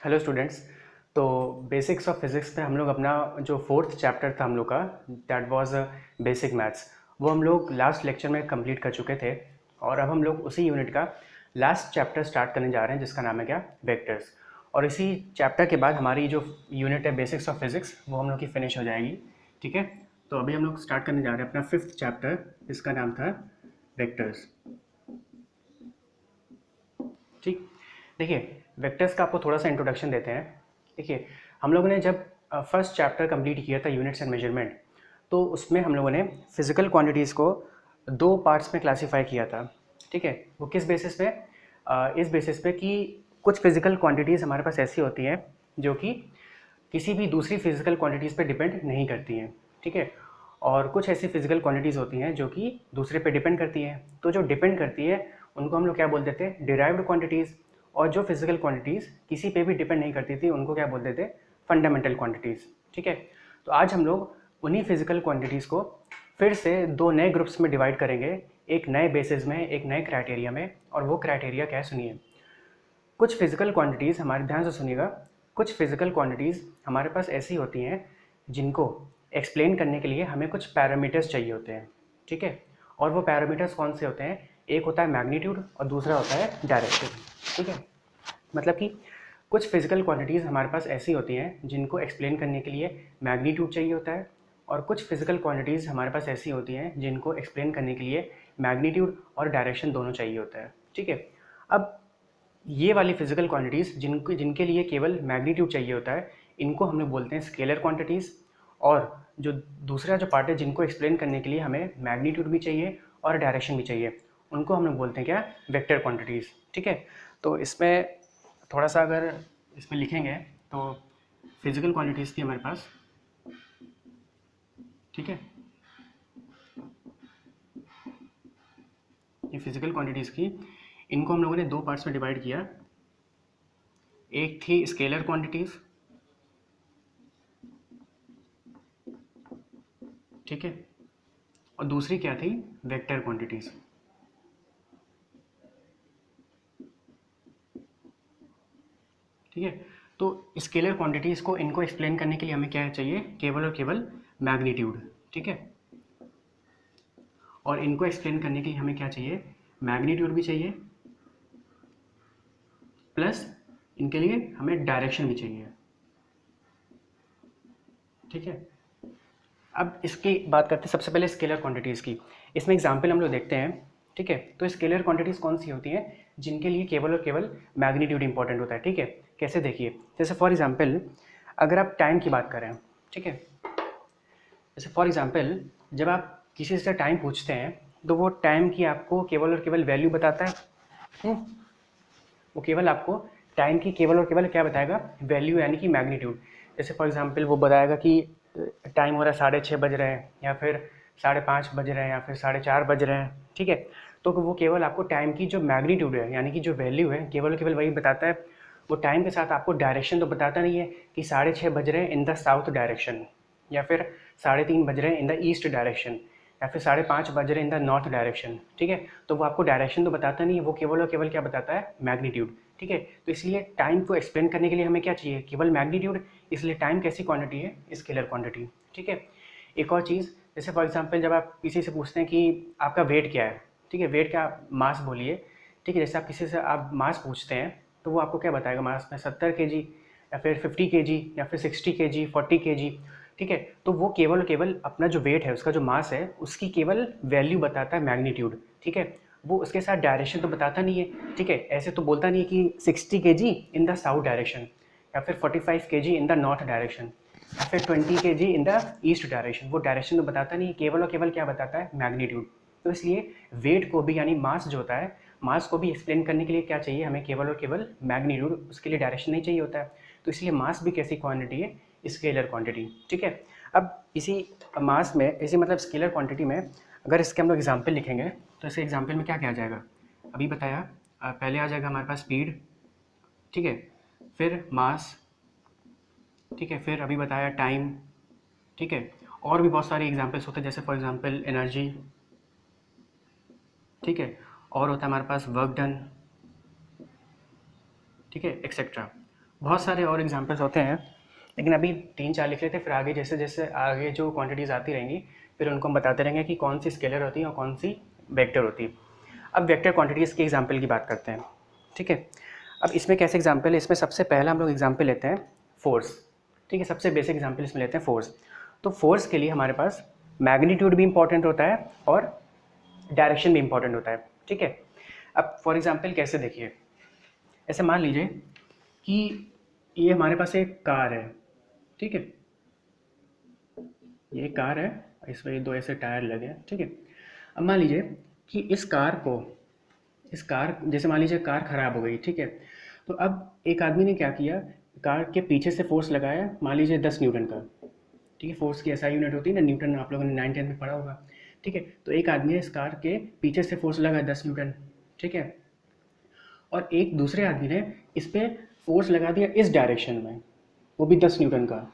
Hello students. तो basics of physics में हम लोग अपना जो फोर्थ चैप्टर था हम लोग का, दैट वाज बेसिक मैथ्स, वो हम लोग लास्ट लेक्चर में कंप्लीट कर चुके थे। और अब हम लोग उसी यूनिट का लास्ट चैप्टर स्टार्ट करने जा रहे हैं जिसका नाम है क्या, वेक्टर्स। और इसी चैप्टर के बाद हमारी जो यूनिट है बेसिक्स ऑफ फिज़िक्स वो हम लोग की फिनिश हो जाएगी। ठीक है, तो अभी हम लोग स्टार्ट करने जा रहे हैं अपना फिफ्थ चैप्टर, जिसका नाम था वेक्टर्स। ठीक, देखिए वेक्टर्स का आपको थोड़ा सा इंट्रोडक्शन देते हैं। देखिए, हम लोगों ने जब फर्स्ट चैप्टर कंप्लीट किया था यूनिट्स एंड मेजरमेंट, तो उसमें हम लोगों ने फिजिकल क्वांटिटीज़ को दो पार्ट्स में क्लासीफाई किया था। ठीक है, वो किस बेसिस पे? इस बेसिस पे कि कुछ फिजिकल क्वांटिटीज़ हमारे पास ऐसी होती हैं जो कि किसी भी दूसरी फिजिकल क्वांटिटीज़ पे डिपेंड नहीं करती हैं। ठीक है, और कुछ ऐसी फिजिकल क्वांटिटीज़ होती हैं जो कि दूसरे पे डिपेंड करती हैं। तो जो डिपेंड करती है उनको हम लोग क्या बोलते थे, डिराइव्ड क्वांटिटीज़। और जो फिजिकल क्वांटिटीज़ किसी पे भी डिपेंड नहीं करती थी उनको क्या बोलते थे, फंडामेंटल क्वांटिटीज़। ठीक है, तो आज हम लोग उन्हीं फिजिकल क्वांटिटीज़ को फिर से दो नए ग्रुप्स में डिवाइड करेंगे, एक नए बेसिस में, एक नए क्राइटेरिया में। और वो क्राइटेरिया क्या है सुनिए। कुछ फिजिकल क्वांटिटीज़, हमारे ध्यान से सुनिएगा, कुछ फिजिकल क्वांटिटीज़ हमारे पास ऐसी होती हैं जिनको एक्सप्लेन करने के लिए हमें कुछ पैरामीटर्स चाहिए होते हैं। ठीक है, और वो पैरामीटर्स कौन से होते हैं? एक होता है मैग्नीट्यूड और दूसरा होता है डायरेक्शन। ठीक है, मतलब कि कुछ फिजिकल क्वांटिटीज़ हमारे पास ऐसी होती हैं जिनको एक्सप्लेन करने के लिए मैग्नीट्यूड चाहिए होता है, और कुछ फिजिकल क्वांटिटीज़ हमारे पास ऐसी होती हैं जिनको एक्सप्लेन करने के लिए मैग्नीट्यूड और डायरेक्शन दोनों चाहिए होता है। ठीक है, अब ये वाली फिजिकल क्वांटिटीज़ जिनके लिए केवल मैग्नीट्यूड चाहिए होता है, इनको हम लोग बोलते हैं स्केलर क्वांटिटीज़। और जो दूसरा जो पार्ट है जिनको एक्सप्लेन करने के लिए हमें मैग्नीट्यूड भी चाहिए और डायरेक्शन भी चाहिए, उनको हम लोग बोलते हैं क्या, वेक्टर क्वांटिटीज़। ठीक है, तो इसमें थोड़ा सा अगर इसमें लिखेंगे तो फिजिकल क्वांटिटीज़ थी हमारे पास। ठीक है, ये फिजिकल क्वांटिटीज़ की, इनको हम लोगों ने दो पार्ट्स में डिवाइड किया। एक थी स्केलर क्वांटिटीज़, ठीक है, और दूसरी क्या थी, वेक्टर क्वांटिटीज़। ठीक है, तो स्केलर क्वांटिटीज़ को, इनको एक्सप्लेन करने के लिए हमें क्या चाहिए, केवल और केवल मैग्नीट्यूड। ठीक है, और इनको एक्सप्लेन करने के लिए हमें क्या चाहिए, मैग्नीट्यूड भी चाहिए, प्लस इनके लिए हमें डायरेक्शन भी चाहिए। ठीक है, अब इसकी बात करते हैं सबसे पहले स्केलर क्वांटिटीज़ की। इसमें एग्जाम्पल हम लोग देखते हैं। ठीक है, तो स्केलर क्वांटिटीज़ कौन सी होती हैं जिनके लिए केवल और केवल मैग्नीट्यूड इंपॉर्टेंट होता है। ठीक है, कैसे देखिए, जैसे फॉर एग्जाम्पल अगर आप टाइम की बात करें, ठीक है, जैसे फॉर एग्जांपल जब आप किसी से टाइम पूछते हैं तो वो टाइम की आपको केवल और केवल वैल्यू बताता है। हम्म, वो केवल आपको टाइम की केवल और केवल क्या बताएगा, वैल्यू, यानी कि मैग्नीट्यूड। जैसे फॉर एग्जांपल वो बताएगा कि टाइम हो रहा है 6:30 बज रहे हैं, या फिर 5:30 बज रहे हैं, या फिर 4:30 बज रहे हैं। ठीक है, तो वो केवल आपको टाइम की जो मैग्नीट्यूड है, यानी कि जो वैल्यू है, केवल और केवल वही बताता है। वो टाइम के साथ आपको डायरेक्शन तो बताता नहीं है कि 6:30 बज रहे हैं इन द साउथ डायरेक्शन, या फिर 3:30 बज रहे हैं इन द ईस्ट डायरेक्शन, या फिर 5:30 बज रहे हैं इन द नॉर्थ डायरेक्शन। ठीक है, तो वो आपको डायरेक्शन तो बताता नहीं है, वो केवल और केवल क्या बताता है, मैग्नीट्यूड। ठीक है, तो इसलिए टाइम को एक्सप्लेन करने के लिए हमें क्या चाहिए, केवल मैग्नीट्यूड। इसलिए टाइम कैसी क्वांटिटी है, स्केलर क्वांटिटी। ठीक है, एक और चीज़, जैसे फॉर एग्जांपल जब आप किसी से पूछते हैं कि आपका वेट क्या है, ठीक है, वेट क्या, मास बोलिए। ठीक है, जैसे आप किसी से आप मास पूछते हैं तो वो आपको क्या बताएगा, मास में 70 kg, या फिर 50 kg, या फिर 60 kg, 40 kg। ठीक है, तो वो केवल और केवल अपना जो वेट है, उसका जो मास है, उसकी केवल वैल्यू बताता है, मैग्नीट्यूड। ठीक है, वो उसके साथ डायरेक्शन तो बताता नहीं है। ठीक है, ऐसे तो बोलता नहीं है कि 60 kg in the south direction, या फिर 45 kg in the north direction, या फिर 20 kg in the east direction. वो डायरेक्शन तो बताता नहीं है, केवल और केवल क्या बताता है, मैग्नीट्यूड। तो इसलिए वेट को भी, यानी मास जो होता है, मास को भी एक्सप्लेन करने के लिए क्या चाहिए हमें, केवल और केवल मैग्नीट्यूड। उसके लिए डायरेक्शन नहीं चाहिए होता है। तो इसलिए मास भी कैसी क्वांटिटी है, स्केलर क्वांटिटी। ठीक है, अब इसी मास में, इसी मतलब स्केलर क्वांटिटी में अगर इसके हम लोग एग्जाम्पल लिखेंगे तो इस एग्जाम्पल में क्या क्या आ जाएगा, अभी बताया। पहले आ जाएगा हमारे पास स्पीड। ठीक है, फिर मास। ठीक है, फिर अभी बताया टाइम। ठीक है, और भी बहुत सारे एग्जाम्पल्स होते हैं, जैसे फॉर एग्जाम्पल एनर्जी। ठीक है, और होता है हमारे पास वर्क डन। ठीक है, एक्सेट्रा। बहुत सारे और एग्जांपल्स होते हैं, लेकिन अभी 3-4 लिख लेते हैं, फिर आगे जैसे जैसे आगे जो क्वांटिटीज़ आती रहेंगी फिर उनको हम बताते रहेंगे कि कौन सी स्केलर होती है और कौन सी वेक्टर होती है। अब वेक्टर क्वांटिटीज़ के एग्जाम्पल की बात करते हैं, ठीक है। अब इसमें कैसे एग्जाम्पल है, इसमें सबसे पहला हम लोग एग्जाम्पल लेते हैं फोर्स, ठीक है। सबसे बेसिक एग्जाम्पल इसमें लेते हैं फोर्स। तो फोर्स के लिए हमारे पास मैग्नीट्यूड भी इंपॉर्टेंट होता है और डायरेक्शन भी इंपॉर्टेंट होता है, ठीक है। अब फॉर एग्जाम्पल कैसे देखिए, ऐसे मान लीजिए कि ये हमारे पास एक कार है, ठीक है। ये कार है, इसमें दो ऐसे टायर लगे हैं, ठीक है। अब मान लीजिए कि इस कार जैसे मान लीजिए कार ख़राब हो गई, ठीक है। तो अब एक आदमी ने क्या किया, कार के पीछे से फोर्स लगाया, मान लीजिए 10 न्यूटन का, ठीक है। फोर्स की एसआई यूनिट होती है ना, न्यूटन, आप लोगों ने 9-10 में पढ़ा होगा, ठीक है। तो एक आदमी ने इस कार के पीछे से फोर्स लगाया 10 न्यूटन, ठीक है। और एक दूसरे आदमी ने इस पर फोर्स लगा दिया इस डायरेक्शन में, वो भी 10 न्यूटन का,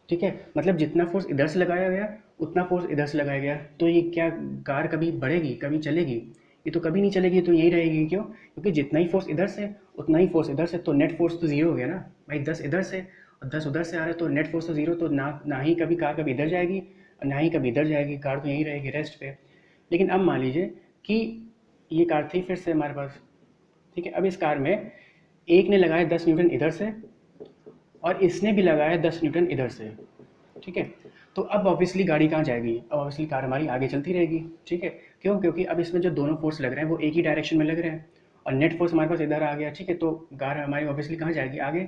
ठीक है। मतलब जितना फोर्स इधर से लगाया गया उतना फोर्स इधर से लगाया गया, तो ये क्या कार कभी बढ़ेगी, कभी चलेगी? ये तो कभी नहीं चलेगी, तो यही रहेगी। क्यों? क्योंकि जितना ही फोर्स इधर से उतना ही फोर्स इधर से, तो नेट फोर्स तो जीरो हो गया ना भाई। 10 इधर से और 10 उधर से आ रहे तो नेट फोर्स तो जीरो, तो ना ही कभी कार कभी इधर जाएगी और ना ही कभी इधर जाएगी, कार तो यहीं रहेगी रेस्ट पे। लेकिन अब मान लीजिए कि ये कार थी फिर से हमारे पास, ठीक है। अब इस कार में एक ने लगाया 10 न्यूटन इधर से और इसने भी लगाया 10 न्यूटन इधर से, ठीक है। तो अब ऑब्वियसली गाड़ी कहाँ जाएगी, अब ऑब्वियसली कार हमारी आगे चलती रहेगी, ठीक है। क्यों? क्योंकि अब इसमें जो दोनों फोर्स लग रहे हैं वो एक ही डायरेक्शन में लग रहे हैं और नेट फोर्स हमारे पास इधर आ गया, ठीक है। तो कार हमारी ऑब्वियसली कहाँ जाएगी, आगे,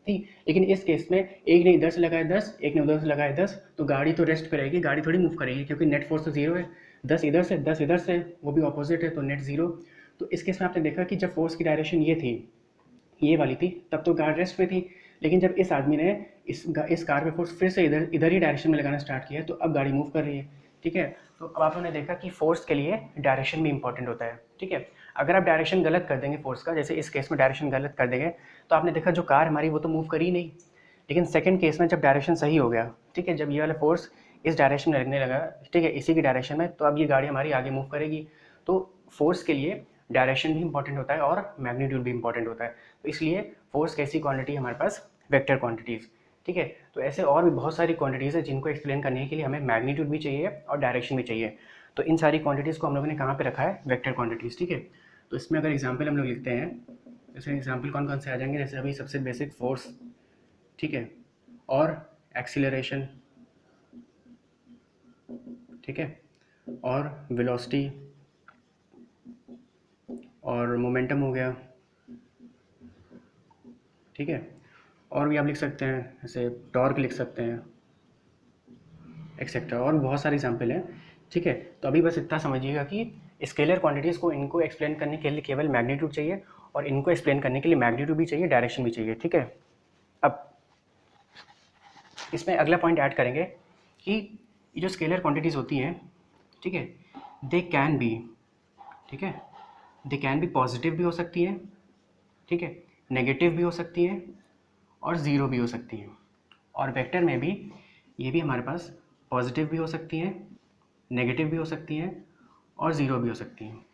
ठीक। लेकिन इस केस में एक ने इधर से लगाया 10, एक ने उधर से लगाया 10, तो गाड़ी तो रेस्ट पे रहेगी, गाड़ी थोड़ी मूव करेगी, क्योंकि नेट फोर्स तो जीरो है। 10 इधर से 10 इधर से, वो भी ऑपोजिट है, तो नेट जीरो। तो इस केस में आपने देखा कि जब फोर्स की डायरेक्शन ये थी, ये वाली थी, तब तो कार रेस्ट पे थी। लेकिन जब इस आदमी ने इस कार पे फोर्स फिर से इधर इधर ही डायरेक्शन में लगाना स्टार्ट किया, तो अब गाड़ी मूव कर रही है, ठीक है। तो अब आप लोगों ने देखा कि फोर्स के लिए डायरेक्शन भी इंपॉर्टेंट होता है, ठीक है। अगर आप डायरेक्शन गलत कर देंगे फोर्स का, जैसे इस केस में डायरेक्शन गलत कर देंगे, तो आपने देखा जो कार हमारी वो तो मूव करी नहीं। लेकिन सेकंड केस में जब डायरेक्शन सही हो गया, ठीक है, जब ये वाला फोर्स इस डायरेक्शन में लगने लगा, ठीक है, इसी की डायरेक्शन में, तो अब ये गाड़ी हमारी आगे मूव करेगी। तो फोर्स के लिए डायरेक्शन भी इंपॉर्टेंट होता है और मैग्नीट्यूड भी इंपॉर्टेंट होता है। तो इसलिए फोर्स कैसी क्वांटिटी हमारे पास, वेक्टर क्वांटिटीज़, ठीक है। तो ऐसे और भी बहुत सारी क्वांटिटीज़ हैं जिनको एक्सप्लेन करने के लिए हमें मैग्नीट्यूड भी चाहिए और डायरेक्शन भी चाहिए। तो इन सारी क्वांटिटीज़ को हम लोगों ने कहाँ पे रखा है, वेक्टर क्वांटिटीज़, ठीक है। तो इसमें अगर एग्जाम्पल हम लोग लिखते हैं, जैसे एग्जाम्पल कौन कौन से आ जाएंगे, जैसे अभी सबसे बेसिक फोर्स, ठीक है, और एक्सीलरेशन, ठीक है, और वेलोसिटी और मोमेंटम हो गया, ठीक है। और भी आप लिख सकते हैं, जैसे टॉर्क लिख सकते हैं, एक्सेट्रा, और बहुत सारे एग्जाम्पल हैं, ठीक है। तो अभी बस इतना समझिएगा कि स्केलर क्वांटिटीज़ को इनको एक्सप्लेन करने के लिए केवल मैग्नीट्यूड चाहिए और इनको एक्सप्लेन करने के लिए मैग्नीट्यूड भी चाहिए, डायरेक्शन भी चाहिए, ठीक है। अब इसमें अगला पॉइंट ऐड करेंगे कि ये जो स्केलर क्वांटिटीज़ होती हैं, ठीक है, दे कैन बी, ठीक है, दे कैन बी पॉजिटिव भी हो सकती हैं, ठीक है, नेगेटिव भी हो सकती हैं और ज़ीरो भी हो सकती हैं। और वेक्टर में भी ये भी हमारे पास पॉजिटिव भी हो सकती हैं, नेगेटिव भी हो सकती हैं और ज़ीरो भी हो सकती हैं,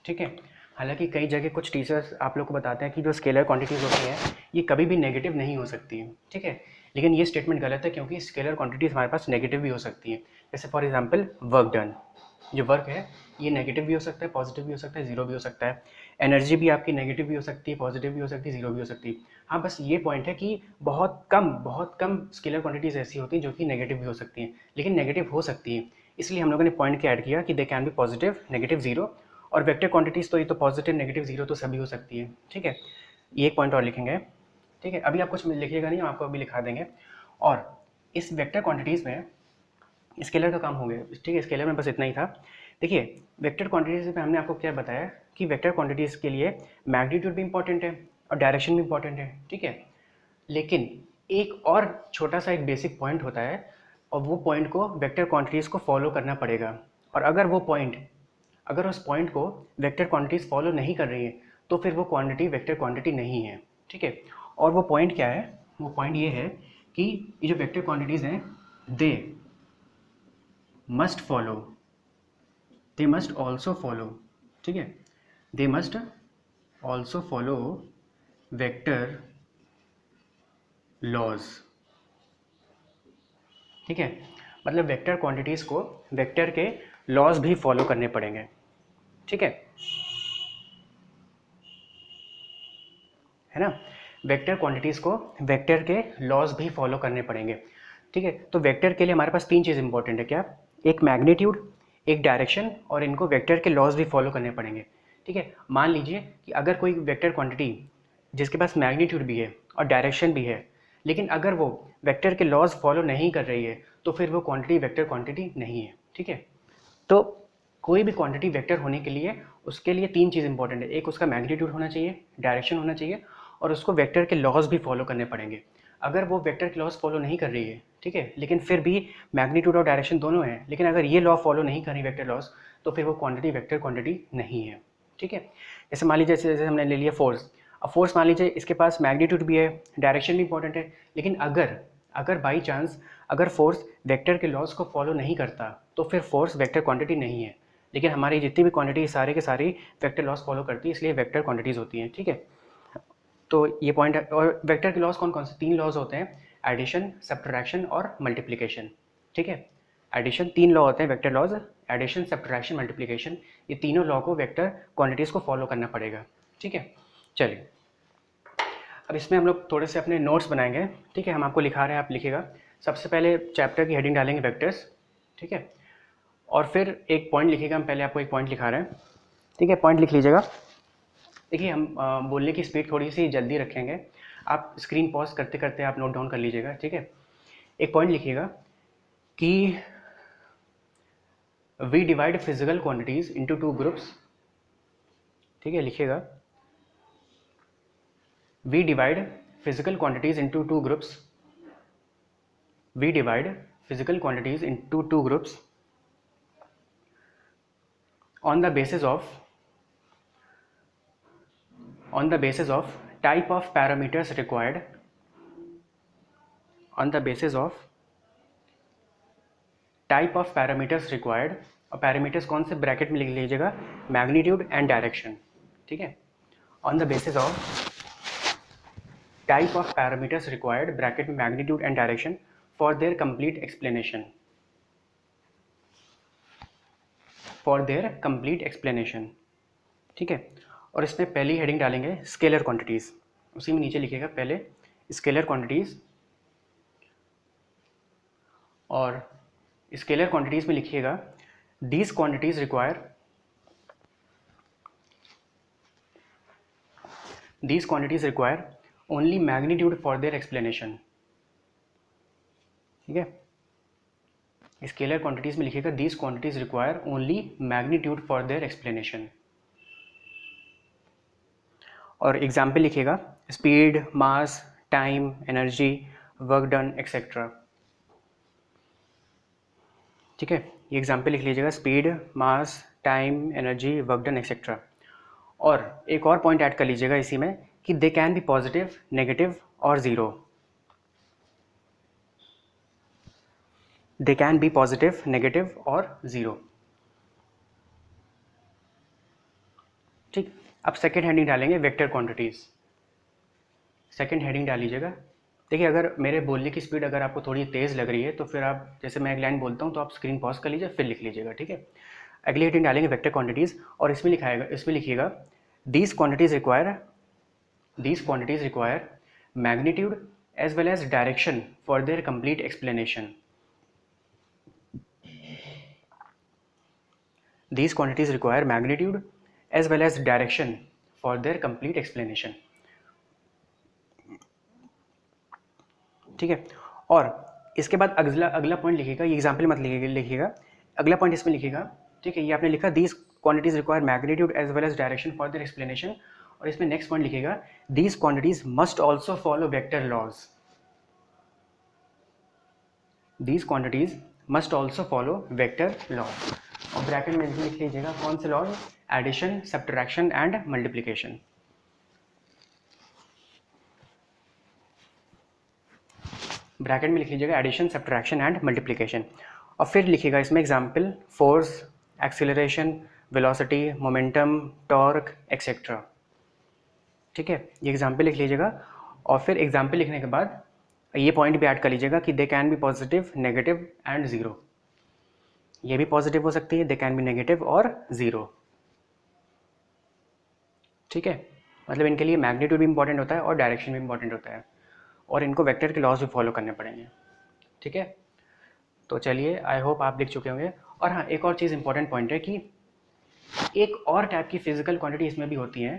ठीक है। हालांकि कई जगह कुछ टीचर्स आप लोग को बताते हैं कि जो स्केलर क्वांटिटीज़ होती हैं ये कभी भी नेगेटिव नहीं हो सकती हैं, ठीक है। लेकिन ये स्टेटमेंट गलत है, क्योंकि स्केलर क्वांटिटीज़ हमारे पास नेगेटिव भी हो सकती हैं। जैसे फॉर एग्जांपल वर्क डन, जो वर्क है ये नेगेटिव भी हो सकता है, पॉजिटिव भी हो सकता है, ज़ीरो भी हो सकता है। एनर्जी भी आपकी नेगेटिव भी हो सकती है, पॉजिटिव भी हो सकती है, ज़ीरो भी हो सकती है। हाँ, बस ये पॉइंट है कि बहुत कम स्केलर क्वांटिटीज़ ऐसी होती हैं जो कि नेगेटिव भी हो सकती हैं, लेकिन नेगेटिव हो सकती हैं। इसलिए हम लोगों ने पॉइंट क्या ऐड किया कि they can be positive, negative, zero. और वेक्टर क्वांटिटीज़ तो ये तो पॉजिटिव, नेगेटिव, ज़ीरो तो सभी हो सकती है, ठीक है। ये एक पॉइंट और लिखेंगे, ठीक है। अभी आप कुछ लिखिएगा नहीं, हम आपको अभी लिखा देंगे। और इस वेक्टर क्वांटिटीज़ में स्केलर का काम हो गया, ठीक है। स्केलर में बस इतना ही था। देखिए, वेक्टर क्वांटिटीज़ में हमने आपको क्या बताया कि वेक्टर क्वांटिटीज़ के लिए मैग्नीट्यूड भी इंपॉर्टेंट है और डायरेक्शन भी इंपॉर्टेंट है, ठीक है। लेकिन एक और छोटा सा एक बेसिक पॉइंट होता है, और वो पॉइंट को वेक्टर क्वांटिटीज़ को फॉलो करना पड़ेगा। और अगर उस पॉइंट को वेक्टर क्वांटिटीज़ फॉलो नहीं कर रही है, तो फिर वो क्वांटिटी वेक्टर क्वांटिटी नहीं है, ठीक है। और वो पॉइंट क्या है, वो पॉइंट ये है कि ये जो वेक्टर क्वांटिटीज़ हैं, they must follow, they must also follow, ठीक है, they must also follow vector laws, ठीक है, मतलब वेक्टर क्वांटिटीज़ को वेक्टर के लॉज भी फॉलो करने पड़ेंगे, ठीक है ना। वेक्टर क्वांटिटीज़ को वेक्टर के लॉज भी फॉलो करने पड़ेंगे, ठीक है। तो वेक्टर के लिए हमारे पास तीन चीज़ इंपॉर्टेंट है, क्या, एक मैग्नीट्यूड, एक डायरेक्शन, और इनको वेक्टर के लॉज भी फॉलो करने पड़ेंगे, ठीक है। मान लीजिए कि अगर कोई वेक्टर क्वांटिटी जिसके पास मैग्नीट्यूड भी है और डायरेक्शन भी है, लेकिन अगर वो वेक्टर के लॉज फॉलो नहीं कर रही है तो फिर वो क्वांटिटी वेक्टर क्वांटिटी नहीं है, ठीक है। तो कोई भी क्वांटिटी वेक्टर होने के लिए उसके लिए तीन चीज़ इंपॉर्टेंट है, एक उसका मैग्नीट्यूड होना चाहिए, डायरेक्शन होना चाहिए, और उसको वेक्टर के लॉज भी फॉलो करने पड़ेंगे। अगर वो वेक्टर के लॉज फॉलो नहीं कर रही है, ठीक है, लेकिन फिर भी मैग्नीट्यूड और डायरेक्शन दोनों हैं, लेकिन अगर ये लॉ फॉलो नहीं कर रही वेक्टर लॉज, तो फिर वो क्वांटिटी वेक्टर क्वांटिटी नहीं है, ठीक है। जैसे मान लीजिए, जैसे हमने ले लिया फोर्स। अब फोर्स मान लीजिए इसके पास मैग्नीट्यूड भी है, डायरेक्शन भी इंपॉर्टेंट है, लेकिन अगर अगर बाई चांस अगर फोर्स वेक्टर के लॉज को फॉलो नहीं करता तो फिर फोर्स वेक्टर क्वांटिटी नहीं है। लेकिन हमारी जितनी भी क्वांटिटी सारे के सारी वेक्टर लॉज फॉलो करती है, इसलिए वेक्टर क्वांटिटीज़ होती हैं, ठीक है। तो ये पॉइंट है। और वेक्टर के लॉज कौन कौन से, तीन लॉज होते हैं, एडिशन, सब्ट्रैक्शन और मल्टीप्लिकेशन, ठीक है। एडिशन, तीन लॉ होते हैं vector laws, addition, subtraction, multiplication, ये तीनों लॉ को वेक्टर क्वांटिटीज़ को फॉलो करना पड़ेगा, ठीक है। चलिए, अब इसमें हम लोग थोड़े से अपने नोट्स बनाएंगे, ठीक है। हम आपको लिखा रहे हैं, आप लिखिएगा। सबसे पहले चैप्टर की हेडिंग डालेंगे वेक्टर्स, ठीक है, और फिर एक पॉइंट लिखिएगा। हम पहले आपको एक पॉइंट लिखा रहे हैं, ठीक है, पॉइंट लिख लीजिएगा। देखिए, हम बोलने की स्पीड थोड़ी सी जल्दी रखेंगे, आप स्क्रीन पॉज करते करते आप नोट डाउन कर लीजिएगा, ठीक है। एक पॉइंट लिखिएगा कि we divide physical quantities into two groups, ठीक है, लिखिएगा। We divide physical quantities into two groups, we divide physical quantities into two groups on the basis of type of parameters required, on the basis of type of parameters required, और parameters कौन से, bracket में लिख लीजिएगा, magnitude and direction, ठीक है। On the basis of type of parameters required, bracket में magnitude and direction, for their complete explanation, for their complete explanation, ठीक है। और इसमें पहली हेडिंग डालेंगे स्केलर क्वांटिटीज़, उसी में नीचे लिखिएगा पहले स्केलर क्वांटिटीज़, और स्केलर क्वांटिटीज़ में लिखिएगा these quantities require only magnitude for their explanation, ठीक है। स्केलर क्वांटिटीज़ में लिखिएगा these quantities require only magnitude for their explanation, और एग्जाम्पल लिखिएगा speed, mass, time, energy, work done, etcetera, ठीक है। ये एग्जाम्पल लिख लीजिएगा, speed, mass, time, energy, work done, etcetera. और एक और पॉइंट ऐड कर लीजिएगा इसी में कि they can be positive, negative और zero, they can be positive, negative और ज़ीरो, ठीक। अब सेकेंड हेडिंग डालेंगे वेक्टर क्वांटिटीज़, सेकेंड हेडिंग डाल लीजिएगा। देखिए, अगर मेरे बोलने की स्पीड अगर आपको थोड़ी तेज़ लग रही है तो फिर आप, जैसे मैं एक लाइन बोलता हूँ तो आप स्क्रीन पॉज कर लीजिए, फिर लिख लीजिएगा, ठीक है। अगली हेडिंग डालेंगे वेक्टर क्वांटिटीज़, और इसमें लिखिएगा these quantities require magnitude as well as direction for their complete explanation, these quantities require magnitude as well as direction for their complete explanation, ठीक है। और इसके बाद अगला पॉइंट लिखिएगा, ये एग्जाम्पल मत लिखिएगा, अगला पॉइंट इसमें लिखिएगा, ठीक है। ये आपने लिखा these quantities require magnitude as well as direction for their explanation, और इसमें नेक्स्ट पॉइंट लिखिएगा these quantities must also follow vector laws, these quantities must also follow vector laws, और ब्रैकेट में लिख लीजिएगा कौन से laws, addition, subtraction and multiplication, bracket में लिख लीजिएगा एडिशन, सब्ट्रैक्शन एंड मल्टीप्लिकेशन। और फिर लिखिएगा इसमें example force, acceleration, velocity, momentum, torque, etcetera, ठीक है। ये एग्जाम्पल लिख लीजिएगा, और फिर एग्जाम्पल लिखने के बाद ये पॉइंट भी ऐड कर लीजिएगा कि they can be positive, negative and zero. ये भी पॉजिटिव हो सकती है, दे कैन बी नेगेटिव और ज़ीरो। ठीक है, मतलब इनके लिए मैग्नीट्यूड भी इंपॉर्टेंट होता है और डायरेक्शन भी इंपॉर्टेंट होता है, और इनको वेक्टर के लॉज भी फॉलो करने पड़ेंगे। ठीक है, तो चलिए, आई होप आप लिख चुके होंगे। और हाँ, एक और चीज़ इंपॉर्टेंट पॉइंट है कि एक और टाइप की फिजिकल क्वांटिटी इसमें भी होती है।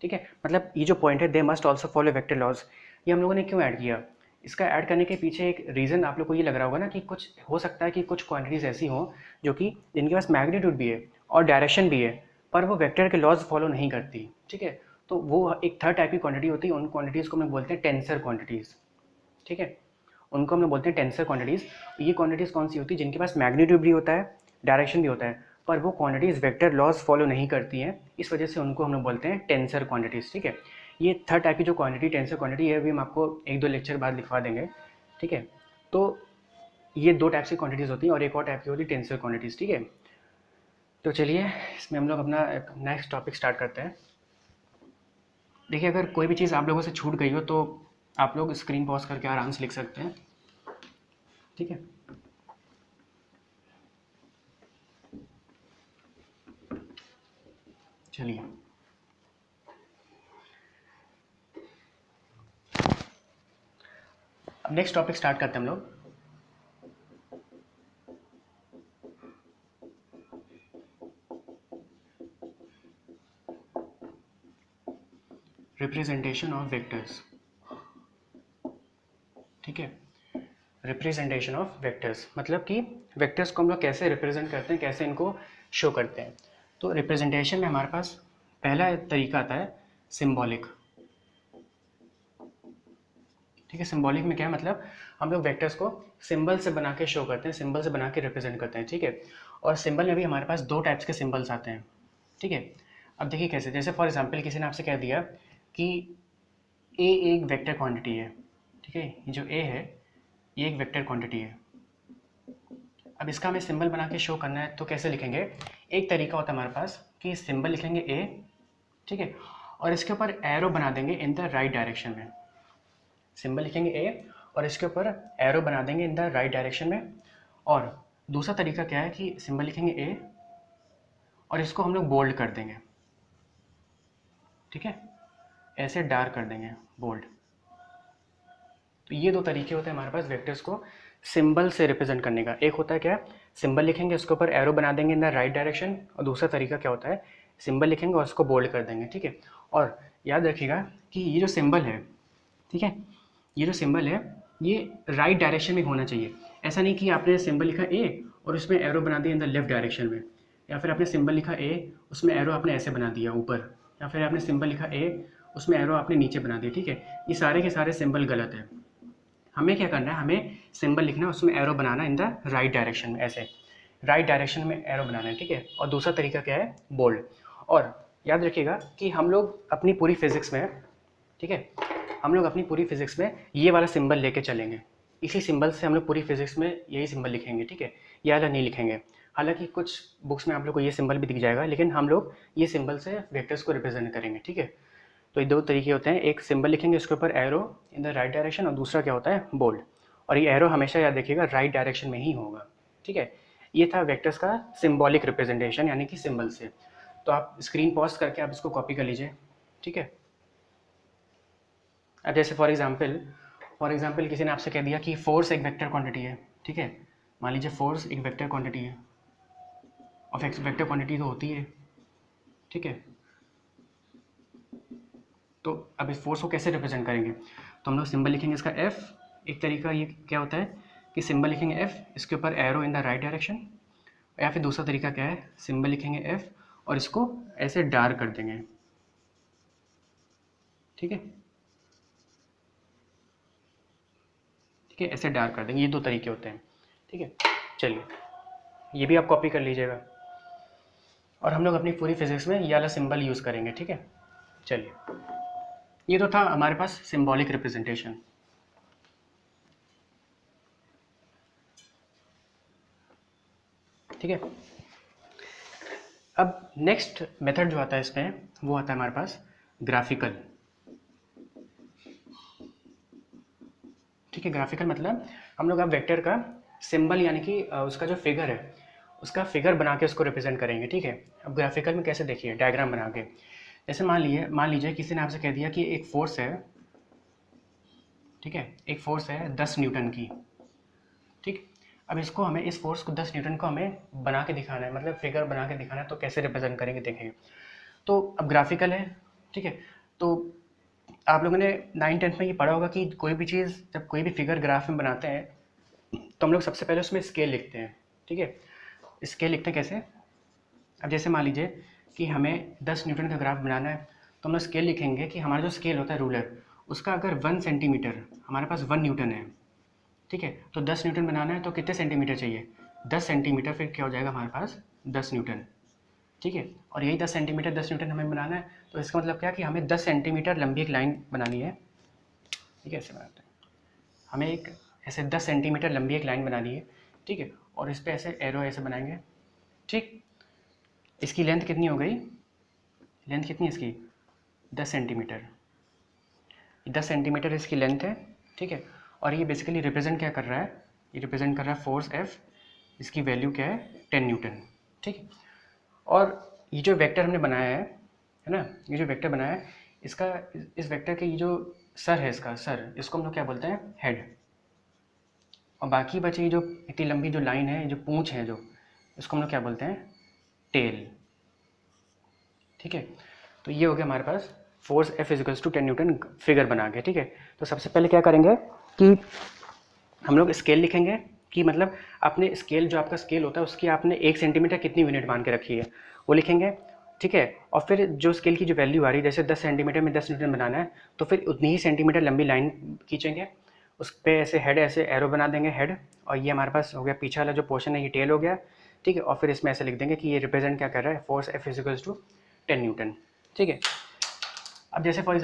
ठीक है, मतलब ये जो पॉइंट है, they must also follow vector laws, ये हम लोगों ने क्यों ऐड किया? इसका ऐड करने के पीछे एक रीज़न आप लोग को ये लग रहा होगा ना कि कुछ हो सकता है कि कुछ क्वांटिटीज़ ऐसी हों जो कि जिनके पास मैग्नीट्यूड भी है और डायरेक्शन भी है, पर वो वेक्टर के लॉज फॉलो नहीं करती। ठीक है, तो वो एक थर्ड टाइप की क्वांटिटी होती है, उन क्वांटिटीज़ को हम लोग बोलते हैं टेंसर क्वांटिटीज़। ठीक है, उनको हम लोग बोलते हैं टेंसर क्वांटिटीज़। ये क्वांटिटीज़ कौन सी होती है? जिनके पास मैग्नीट्यूड भी होता है, डायरेक्शन भी होता है, पर वो क्वांटिटीज़ वेक्टर लॉज फॉलो नहीं करती हैं, इस वजह से उनको हम लोग बोलते हैं टेंसर क्वांटिटीज़। ठीक है, ये थर्ड टाइप की जो क्वांटिटी टेंसर क्वांटिटी है, भी हम आपको एक दो लेक्चर बाद लिखवा देंगे। ठीक है, तो ये दो टाइप की क्वांटिटीज़ होती हैं और एक और टाइप की होती है टेंसर क्वांटिटीज़। ठीक है, तो चलिए इसमें हम लोग अपना एक नेक्स्ट टॉपिक स्टार्ट करते हैं। देखिए, अगर कोई भी चीज़ आप लोगों से छूट गई हो तो आप लोग स्क्रीन पॉज करके आराम से लिख सकते हैं। ठीक है, चलिए अब नेक्स्ट टॉपिक स्टार्ट करते हैं हम लोग। Representation of vectors. ठीक है, रिप्रेजेंटेशन ऑफ वेक्टर्स मतलब कि वेक्टर्स को हम लोग कैसे रिप्रेजेंट करते हैं, कैसे इनको शो करते हैं। तो रिप्रेजेंटेशन में हमारे पास पहला तरीका आता है सिंबॉलिक। ठीक है, सिंबॉलिक में क्या है, मतलब हम लोग वेक्टर्स को सिंबल से बना के शो करते हैं, सिंबल से बना के रिप्रेजेंट करते हैं। ठीक है, और सिंबल में भी हमारे पास दो टाइप्स के सिंबल्स आते हैं। ठीक है, अब देखिए कैसे, जैसे फॉर एग्जांपल किसी ने आपसे कह दिया कि ए एक वेक्टर क्वांटिटी है। ठीक है, ये जो ए है ये एक वेक्टर क्वांटिटी है। अब इसका हमें सिंबल बना के शो करना है, तो कैसे लिखेंगे? एक तरीका होता है हमारे पास कि सिंबल लिखेंगे ए, ठीक है, और इसके ऊपर एरो बना देंगे इन द राइट डायरेक्शन में। सिंबल लिखेंगे ए और इसके ऊपर एरो बना देंगे इन द राइट डायरेक्शन में। और दूसरा तरीका क्या है कि सिंबल लिखेंगे ए और इसको हम लोग बोल्ड कर देंगे। ठीक है, ऐसे डार्क कर देंगे, बोल्ड। तो ये दो तरीके होते हैं हमारे पास वेक्टर्स को सिंबल से रिप्रेजेंट करने का। एक होता है क्या, सिंबल लिखेंगे उसके ऊपर एरो बना देंगे इन द राइट डायरेक्शन, और दूसरा तरीका क्या होता है, सिंबल लिखेंगे और उसको बोल्ड कर देंगे। ठीक है, और याद रखिएगा कि ये जो सिंबल है, ठीक है, ये जो सिंबल है ये राइट डायरेक्शन में होना चाहिए। ऐसा नहीं कि आपने सिंबल लिखा ए और उसमें एरो बना दिया इन द लेफ्ट डायरेक्शन में, या फिर आपने सिंबल लिखा ए उसमें एरो आपने ऐसे बना दिया ऊपर, या फिर आपने सिंबल लिखा ए उसमें एरो आपने नीचे बना दिया। ठीक है, ये सारे के सारे सिंबल गलत है। हमें क्या करना है, हमें सिंबल लिखना है उसमें arrow banana in the right direction में, ऐसे राइट डायरेक्शन में एरो बनाना है। ठीक है, और दूसरा तरीका क्या है, बोल्ड। और याद रखिएगा कि हम लोग अपनी पूरी फिजिक्स में, ठीक है, हम लोग अपनी पूरी फिजिक्स में ये वाला सिंबल लेके चलेंगे। इसी सिंबल से हम लोग पूरी फिजिक्स में यही सिंबल लिखेंगे। ठीक है, ये वाला नहीं लिखेंगे। हालांकि कुछ बुक्स में आप लोग को ये सिंबल भी दिख जाएगा, लेकिन हम लोग ये सिंबल से वेक्टर्स को रिप्रेजेंट करेंगे। ठीक है, तो ये दो तरीके होते हैं, एक सिंबल लिखेंगे उसके ऊपर arrow in the right direction, और दूसरा क्या होता है, बोल्ड। और ये एरो हमेशा याद रखिएगा राइट डायरेक्शन में ही होगा। ठीक है, ये था वेक्टर्स का सिंबॉलिक रिप्रेजेंटेशन, यानी कि सिंबल से। तो आप स्क्रीन पॉज करके आप इसको कॉपी कर लीजिए। ठीक है, अब जैसे फॉर एग्जांपल किसी ने आपसे कह दिया कि फोर्स एक वेक्टर क्वांटिटी है। ठीक है, मान लीजिए फोर्स एक वेक्टर क्वांटिटी है, और वेक्टर क्वांटिटी तो होती है। ठीक है, तो अब इस फोर्स को कैसे रिप्रेजेंट करेंगे? तो हम लोग सिंबल लिखेंगे इसका एफ। एक तरीका ये क्या होता है कि सिंबल लिखेंगे एफ, इसके ऊपर arrow in the right direction, या फिर दूसरा तरीका क्या है, सिंबल लिखेंगे एफ और इसको ऐसे डार्क कर देंगे। ठीक है, ठीक है, ऐसे डार्क कर देंगे। ये दो तरीके होते हैं। ठीक है, चलिए ये भी आप कॉपी कर लीजिएगा, और हम लोग अपनी पूरी फिजिक्स में ये वाला सिंबल यूज़ करेंगे। ठीक है, चलिए ये तो था हमारे पास सिंबॉलिक रिप्रेजेंटेशन। ठीक है, अब नेक्स्ट मेथड जो आता है इसमें, वो आता है हमारे पास ग्राफिकल। ठीक ठीक है। ग्राफिकल मतलब हम लोग अब वेक्टर का सिंबल यानी कि उसका जो फिगर है उसका फिगर बना के उसको रिप्रेजेंट करेंगे, ठीक है। अब ग्राफिकल में कैसे देखिए, डायग्राम बना के, जैसे मान लीजिए किसी ने आपसे कह दिया कि एक फोर्स है, ठीक है, एक फोर्स है 10 न्यूटन की, ठीक। अब इसको हमें, इस फोर्स को 10 न्यूटन को हमें बना के दिखाना है, मतलब फिगर बना के दिखाना है, तो कैसे रिप्रेजेंट करेंगे देखेंगे। तो अब ग्राफिकल है, ठीक है। तो आप लोगों ने 9th-10th में ये पढ़ा होगा कि कोई भी चीज़, जब कोई भी फिगर ग्राफ में बनाते हैं तो हम लोग सबसे पहले उसमें स्केल लिखते हैं, ठीक है। स्केल लिखते हैं कैसे, अब जैसे मान लीजिए कि हमें 10 न्यूटन का ग्राफ बनाना है, तो हम लोग स्केल लिखेंगे कि हमारा जो स्केल होता है रूलर, उसका अगर 1 सेंटीमीटर, हमारे पास 1 न्यूटन है, ठीक है, तो 10 न्यूटन बनाना है तो कितने सेंटीमीटर चाहिए, 10 सेंटीमीटर, फिर क्या हो जाएगा हमारे पास 10 न्यूटन, ठीक है। और यही 10 सेंटीमीटर 10 न्यूटन हमें बनाना है, तो इसका मतलब क्या कि हमें 10 सेंटीमीटर लंबी एक लाइन बनानी है, ठीक है। ऐसे बनाते हैं, हमें एक ऐसे 10 सेंटीमीटर लंबी एक लाइन बनानी है, ठीक है, और इस पर ऐसे एरो ऐसे बनाएंगे, ठीक। इसकी लेंथ कितनी हो गई, लेंथ कितनी है इसकी, 10 सेंटीमीटर, 10 सेंटीमीटर इसकी लेंथ है, ठीक है। और ये बेसिकली रिप्रेजेंट क्या कर रहा है, ये रिप्रेजेंट कर रहा है फोर्स एफ, इसकी वैल्यू क्या है 10 न्यूटन, ठीक है। और ये जो वेक्टर हमने बनाया है ना, ये जो वेक्टर बनाया है, इसका, इस वेक्टर के ये जो सर है, इसका सर, इसको हम लोग क्या बोलते हैं, हेड। और बाकी बचे ये जो इतनी लंबी जो लाइन है, जो पूंछ है जो, इसको हम लोग क्या बोलते हैं, टेल, ठीक है। तो ये हो गया हमारे पास force F equals to 10 newton figure बना के, ठीक है। तो सबसे पहले क्या करेंगे कि हम लोग स्केल लिखेंगे, कि मतलब आपने स्केल, जो आपका स्केल होता है उसकी आपने 1 सेंटीमीटर कितनी यूनिट मान के रखी है वो लिखेंगे, ठीक है। और फिर जो स्केल की जो वैल्यू आ रही है, जैसे 10 सेंटीमीटर में 10 न्यूटन बनाना है, तो फिर उतनी ही सेंटीमीटर लंबी लाइन खींचेंगे, उस पर ऐसे हेड, ऐसे एरो बना देंगे हेड, और ये हमारे पास हो गया पीछे वाला जो पोर्शन है, ये टेल हो गया, ठीक है। और फिर इसमें ऐसे लिख देंगे कि ये रिप्रेजेंट क्या कर रहा है, force F equals to 10 newton, ठीक है। अब जैसे फॉर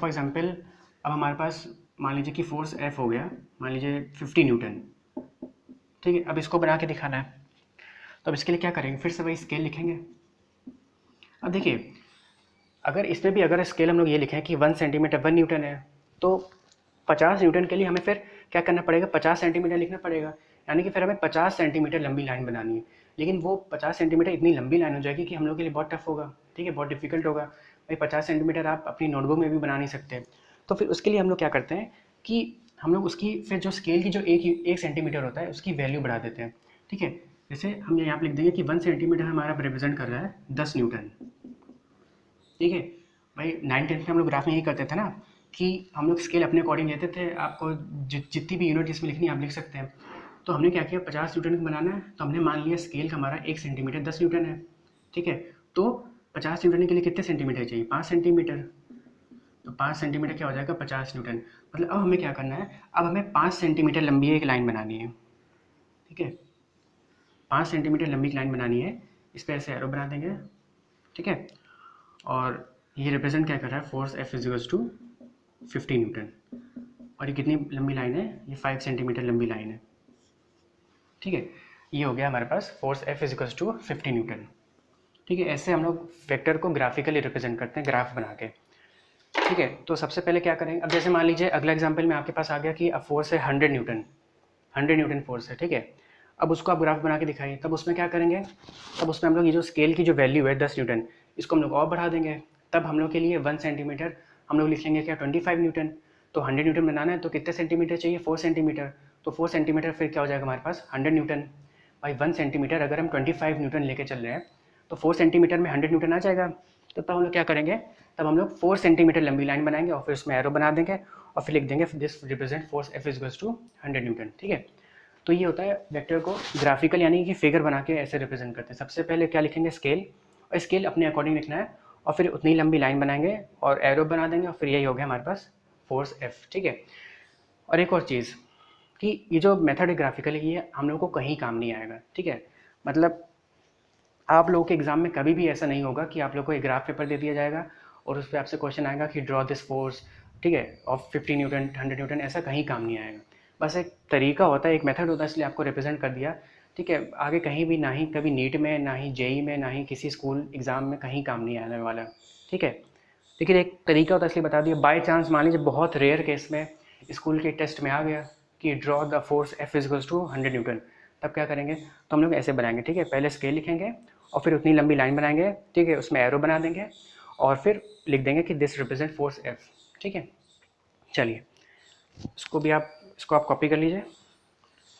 एग्जांपल, अब हमारे पास मान लीजिए कि फोर्स एफ हो गया, मान लीजिए 50 न्यूटन, ठीक है। अब इसको बना के दिखाना है, तो अब इसके लिए क्या करेंगे, फिर से वही स्केल लिखेंगे। अब देखिए, अगर इसमें भी अगर स्केल हम लोग ये लिखें कि 1 सेंटीमीटर 1 न्यूटन है, तो 50 न्यूटन के लिए हमें फिर क्या करना पड़ेगा, 50 सेंटीमीटर लिखना पड़ेगा, यानी कि फिर हमें 50 सेंटीमीटर लंबी लाइन बनानी है। लेकिन वो 50 सेंटीमीटर इतनी लंबी लाइन हो जाएगी कि हम लोग के लिए बहुत टफ होगा, ठीक है, बहुत डिफिकल्ट होगा भाई। 50 सेंटीमीटर आप अपनी नोटबुक में भी बना नहीं सकते। तो फिर उसके लिए हम लोग क्या करते हैं कि हम लोग उसकी फिर जो स्केल की जो एक सेंटीमीटर होता है उसकी वैल्यू बढ़ा देते हैं, ठीक है। जैसे हम यहाँ पे लिख देंगे कि 1 सेंटीमीटर हमारा रिप्रेजेंट कर रहा है 10 न्यूटन, ठीक है। भाई 9th-10th में हम लोग ग्राफ में यही करते थे ना, कि हम लोग स्केल अपने अकॉर्डिंग लेते थे, आपको जितनी भी यूनिट इसमें लिखनी है आप लिख सकते हैं। तो हमने क्या किया, 50 न्यूटन बनाना है, तो हमने मान लिया स्केल का हमारा 1 सेंटीमीटर 10 न्यूटन है, ठीक है। तो 50 न्यूटन के लिए कितने सेंटीमीटर चाहिए, 5 सेंटीमीटर, तो 5 सेंटीमीटर क्या हो जाएगा, 50 न्यूटन। मतलब अब हमें क्या करना है, अब हमें 5 सेंटीमीटर लंबी एक लाइन बनानी है, ठीक है, 5 सेंटीमीटर लंबी एक लाइन बनानी है, इस पर ऐसे एरो बना देंगे, ठीक है। और ये रिप्रेजेंट क्या कर रहा है, force F equals to 50 newton, और ये कितनी लंबी लाइन है, ये 5 सेंटीमीटर लंबी लाइन है, ठीक है। ये हो गया हमारे पास force F equals to 50 newton, ठीक है। ऐसे हम लोग वेक्टर को ग्राफिकली रिप्रेजेंट करते हैं ग्राफ बना के, ठीक है। तो सबसे पहले क्या करेंगे, अब जैसे मान लीजिए अगला एग्जाम्पल में आपके पास आ गया कि अब फोर्स है 100 न्यूटन, 100 न्यूटन फोर्स है, ठीक है। अब उसको आप ग्राफ बना के दिखाइए, तब उसमें क्या करेंगे, तब उसमें हम लोग ये जो स्केल की जो वैल्यू है 10 न्यूटन, इसको हम लोग और बढ़ा देंगे, तब हम लोग के लिए 1 सेंटीमीटर हम लोग लिख लेंगे क्या, 25 न्यूटन। तो 100 न्यूटन बनाना है तो कितने सेंटीमीटर चाहिए, 4 सेंटीमीटर, तो 4 सेंटीमीटर फिर क्या हो जाएगा हमारे पास 100 न्यूटन। भाई 1 सेंटीमीटर अगर हम 25 न्यूटन लेके चल रहे हैं, तो 4 सेंटीमीटर में 100 न्यूटन आ जाएगा। तो तब हम लोग क्या करेंगे, तब हम लोग 4 सेंटीमीटर लंबी लाइन बनाएंगे, और फिर उसमें एरो बना देंगे, और फिर लिख देंगे this represent force F is to 100 newton, ठीक है। तो ये होता है वेक्टर को ग्राफिकल यानी कि फिगर बना के ऐसे रिप्रेजेंट करते हैं। सबसे पहले क्या लिखेंगे, स्केल, और स्केल अपने अकॉर्डिंग लिखना है, और फिर उतनी लंबी लाइन बनाएंगे और एरो बना देंगे, और फिर यही हो गया हमारे पास फोर्स एफ, ठीक है। और एक और चीज़ कि ये जो मेथड है ग्राफिकल, ये हम लोग को कहीं काम नहीं आएगा, ठीक है। मतलब आप लोगों के एग्जाम में कभी भी ऐसा नहीं होगा कि आप लोग को एक ग्राफ पेपर दे दिया जाएगा और उस पर आपसे क्वेश्चन आएगा कि ड्रॉ दिस फोर्स, ठीक है, ऑफ 50 न्यूटन 100 न्यूटन, ऐसा कहीं काम नहीं आएगा। बस एक तरीका होता है, एक मेथड होता है, इसलिए आपको रिप्रेजेंट कर दिया, ठीक है। आगे कहीं भी, ना ही कभी नीट में, ना ही जेई में, ना ही किसी स्कूल एग्ज़ाम में कहीं काम नहीं आने वाला, ठीक है। लेकिन एक तरीका होता है, इसलिए बता दिया। बाय चांस मान लीजिए बहुत रेयर केस में स्कूल के टेस्ट में आ गया कि draw the force F equals to 100 newton, तब क्या करेंगे, तो हम लोग ऐसे बनाएंगे, ठीक है। पहले स्केल लिखेंगे और फिर उतनी लंबी लाइन बनाएंगे, ठीक है, उसमें एरो बना देंगे और फिर लिख देंगे कि दिस रिप्रेजेंट फोर्स एफ, ठीक है। चलिए इसको आप कॉपी कर लीजिए,